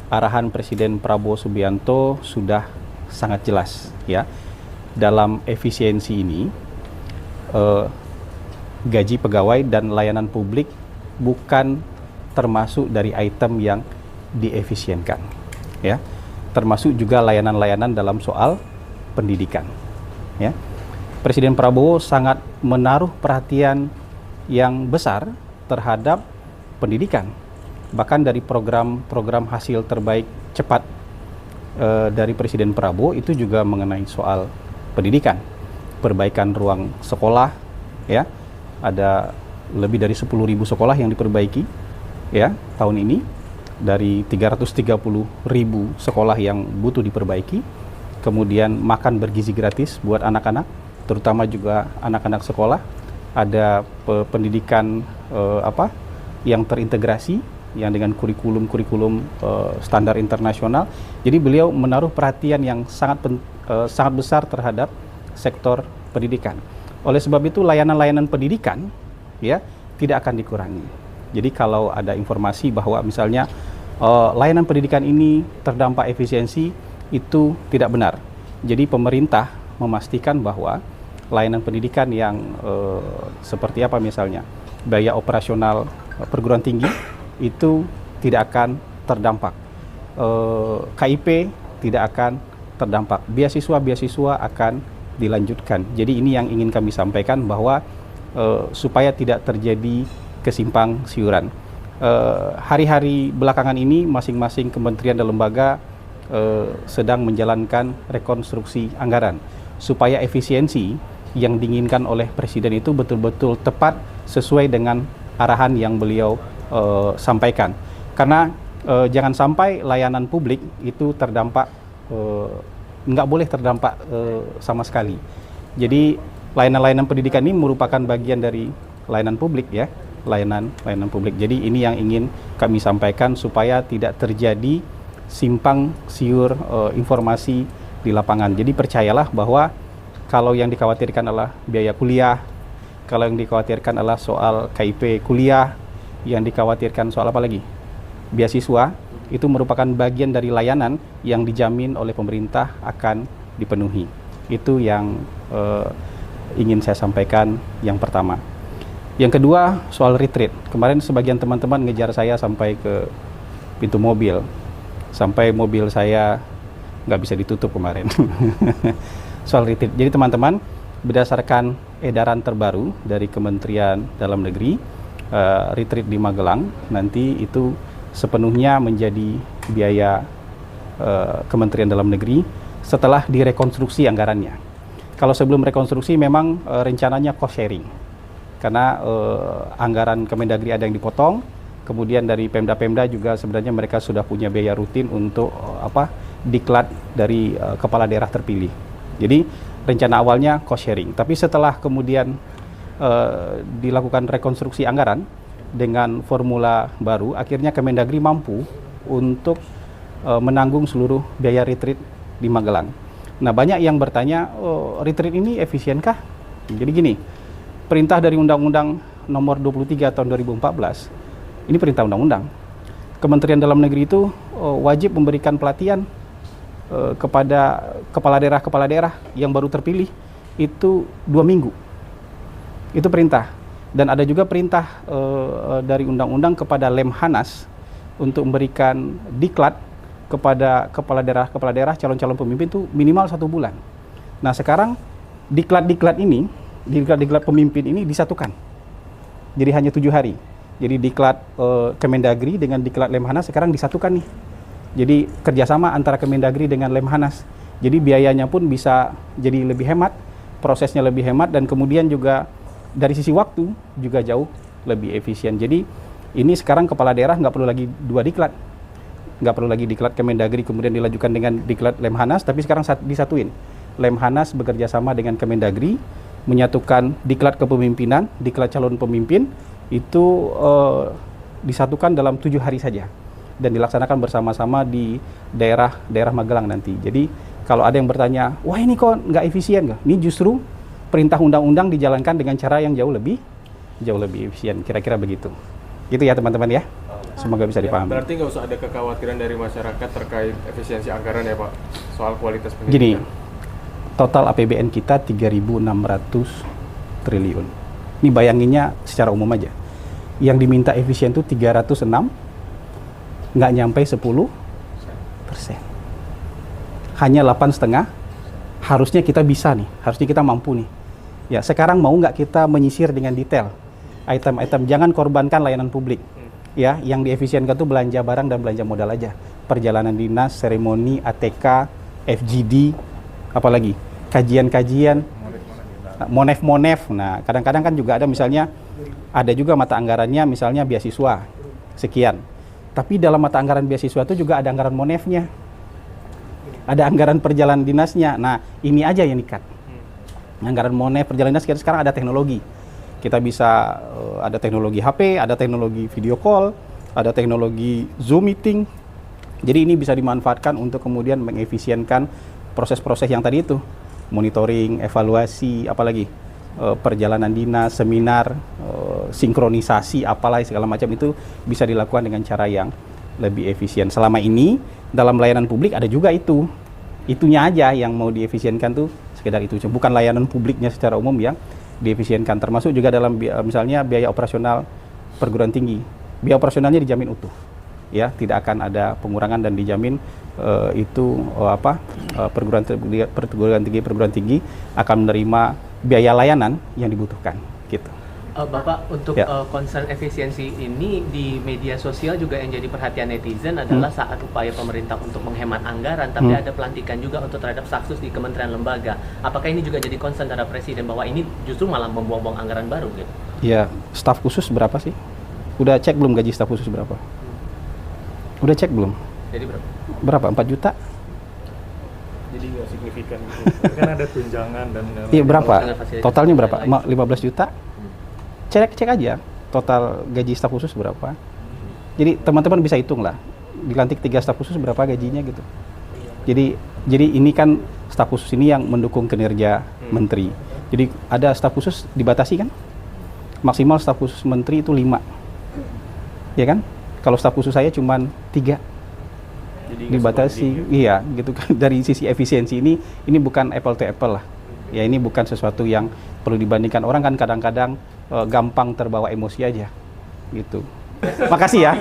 arahan Presiden Prabowo Subianto sudah sangat jelas ya. Dalam efisiensi ini gaji pegawai dan layanan publik bukan termasuk dari item yang diefisienkan ya. Termasuk juga layanan-layanan dalam soal pendidikan ya. Presiden Prabowo sangat menaruh perhatian yang besar terhadap pendidikan. Bahkan dari program hasil terbaik cepat dari Presiden Prabowo itu juga mengenai soal pendidikan, perbaikan ruang sekolah ya. Ada lebih dari 10.000 sekolah yang diperbaiki ya tahun ini, dari 330.000 sekolah yang butuh diperbaiki. Kemudian makan bergizi gratis buat anak-anak, terutama juga anak-anak sekolah. Ada pendidikan yang terintegrasi, yang dengan kurikulum standar internasional. Jadi beliau menaruh perhatian yang sangat besar terhadap sektor pendidikan. Oleh sebab itu layanan-layanan pendidikan ya tidak akan dikurangi. Jadi kalau ada informasi bahwa misalnya layanan pendidikan ini terdampak efisiensi, itu tidak benar. Jadi pemerintah memastikan bahwa layanan pendidikan yang seperti apa misalnya biaya operasional perguruan tinggi itu tidak akan terdampak, KIP tidak akan terdampak, beasiswa akan dilanjutkan. Jadi ini yang ingin kami sampaikan, bahwa supaya tidak terjadi kesimpang siuran. Hari-hari belakangan ini masing-masing kementerian dan lembaga sedang menjalankan rekonstruksi anggaran supaya efisiensi yang diinginkan oleh Presiden itu betul-betul tepat sesuai dengan arahan yang beliau sampaikan. Karena jangan sampai layanan publik itu terdampak, nggak boleh terdampak sama sekali. Jadi layanan-layanan pendidikan ini merupakan bagian dari layanan publik ya, layanan publik. Jadi ini yang ingin kami sampaikan supaya tidak terjadi simpang siur informasi di lapangan. Jadi percayalah bahwa kalau yang dikhawatirkan adalah biaya kuliah, kalau yang dikhawatirkan adalah soal KIP kuliah, yang dikhawatirkan soal apa lagi? Beasiswa, itu merupakan bagian dari layanan yang dijamin oleh pemerintah akan dipenuhi. Itu yang ingin saya sampaikan yang pertama. Yang kedua, soal retreat. Kemarin sebagian teman-teman ngejar saya sampai ke pintu mobil. Sampai mobil saya nggak bisa ditutup kemarin. Soal retreat. Jadi teman-teman, berdasarkan edaran terbaru dari Kementerian Dalam Negeri, retreat di Magelang nanti itu sepenuhnya menjadi biaya Kementerian Dalam Negeri setelah direkonstruksi anggarannya. Kalau sebelum rekonstruksi memang rencananya cost sharing, karena anggaran Kemendagri ada yang dipotong, kemudian dari Pemda-Pemda juga sebenarnya mereka sudah punya biaya rutin untuk diklat dari kepala daerah terpilih. Jadi rencana awalnya cost sharing, tapi setelah kemudian dilakukan rekonstruksi anggaran dengan formula baru, akhirnya Kemendagri mampu untuk menanggung seluruh biaya retreat di Magelang. Nah, banyak yang bertanya, retreat ini efisienkah? Jadi gini, perintah dari Undang-Undang Nomor 23 tahun 2014, ini perintah undang-undang. Kementerian Dalam Negeri itu wajib memberikan pelatihan kepada kepala daerah yang baru terpilih itu 2 minggu. Itu perintah. Dan ada juga perintah dari undang-undang kepada Lemhanas untuk memberikan diklat kepada kepala daerah calon-calon pemimpin itu minimal 1 bulan. Nah, sekarang diklat pemimpin ini disatukan. Jadi hanya 7 hari. Jadi diklat Kemendagri dengan diklat Lemhanas sekarang disatukan nih. Jadi kerjasama antara Kemendagri dengan Lemhanas. Jadi biayanya pun bisa jadi lebih hemat, prosesnya lebih hemat, dan kemudian juga dari sisi waktu juga jauh lebih efisien. Jadi ini sekarang kepala daerah nggak perlu lagi 2 diklat. Nggak perlu lagi diklat Kemendagri kemudian dilanjutkan dengan diklat Lemhanas, tapi sekarang disatuin. Lemhanas bekerja sama dengan Kemendagri, menyatukan diklat kepemimpinan, diklat calon pemimpin, itu disatukan dalam 7 hari saja. Dan dilaksanakan bersama-sama di daerah Magelang nanti. Jadi kalau ada yang bertanya, wah ini kok nggak efisien nggak? Ini justru perintah undang-undang dijalankan dengan cara yang jauh lebih efisien, kira-kira begitu. Gitu ya teman-teman ya. Semoga bisa dipahami. Berarti nggak usah ada kekhawatiran dari masyarakat terkait efisiensi anggaran ya Pak, soal kualitas Gini, pendidikan. total APBN kita 3.600 triliun. Ini bayanginnya secara umum aja. Yang diminta efisien itu 306, nggak nyampe 10%. Hanya 8,5, harusnya kita bisa nih, harusnya kita mampu nih. Ya, sekarang mau nggak kita menyisir dengan detail item-item, jangan korbankan layanan publik. Ya, yang diefisienkan itu belanja barang dan belanja modal aja. Perjalanan dinas, seremoni, ATK, FGD, apalagi kajian-kajian, monef. Nah, kadang-kadang kan juga ada misalnya, ada juga mata anggarannya misalnya beasiswa, sekian. Tapi dalam mata anggaran beasiswa itu juga ada anggaran monefnya. Ada anggaran perjalanan dinasnya. Nah, ini aja yang ikat. Anggaran monef perjalanan dinas, sekarang ada teknologi. Kita bisa ada teknologi HP, ada teknologi video call, ada teknologi Zoom meeting. Jadi ini bisa dimanfaatkan untuk kemudian mengefisienkan proses-proses yang tadi itu. Monitoring, evaluasi, apalagi perjalanan dinas, seminar, sinkronisasi, apalah segala macam itu bisa dilakukan dengan cara yang lebih efisien. Selama ini dalam layanan publik ada juga itu. Itunya aja yang mau diefisienkan tuh sekedar itu. Bukan layanan publiknya secara umum yang diefisienkan, termasuk juga dalam misalnya biaya operasional perguruan tinggi. Biaya operasionalnya dijamin utuh, ya, tidak akan ada pengurangan dan dijamin perguruan tinggi akan menerima biaya layanan yang dibutuhkan, gitu. Bapak, untuk concern efisiensi ini di media sosial juga yang jadi perhatian netizen adalah saat upaya pemerintah untuk menghemat anggaran, tapi ada pelantikan juga untuk terhadap stafsus di kementerian lembaga. Apakah ini juga jadi concern terhadap Presiden bahwa ini justru malah membuang-buang anggaran baru gitu? Ya, staf khusus berapa sih? Udah cek belum gaji staf khusus berapa? Udah cek belum? Jadi berapa? Berapa? 4 juta? Jadi nggak signifikan gitu. Kan ada tunjangan dan Iya, berapa? Totalnya berapa? 15 juta? Cek aja total gaji staf khusus berapa. Jadi teman-teman bisa hitung lah, dilantik 3 staf khusus berapa gajinya gitu. Jadi ini kan staf khusus ini yang mendukung kinerja menteri. Jadi ada staf khusus dibatasi kan? Maksimal staf khusus menteri itu 5. Ya kan? Kalau staf khusus saya cuma 3. jadi Dibatasi. Iya, gitu kan. Dari sisi efisiensi ini bukan apple to apple lah. Ya, ini bukan sesuatu yang perlu dibandingkan. Orang kan kadang-kadang gampang terbawa emosi aja gitu. Makasih ya.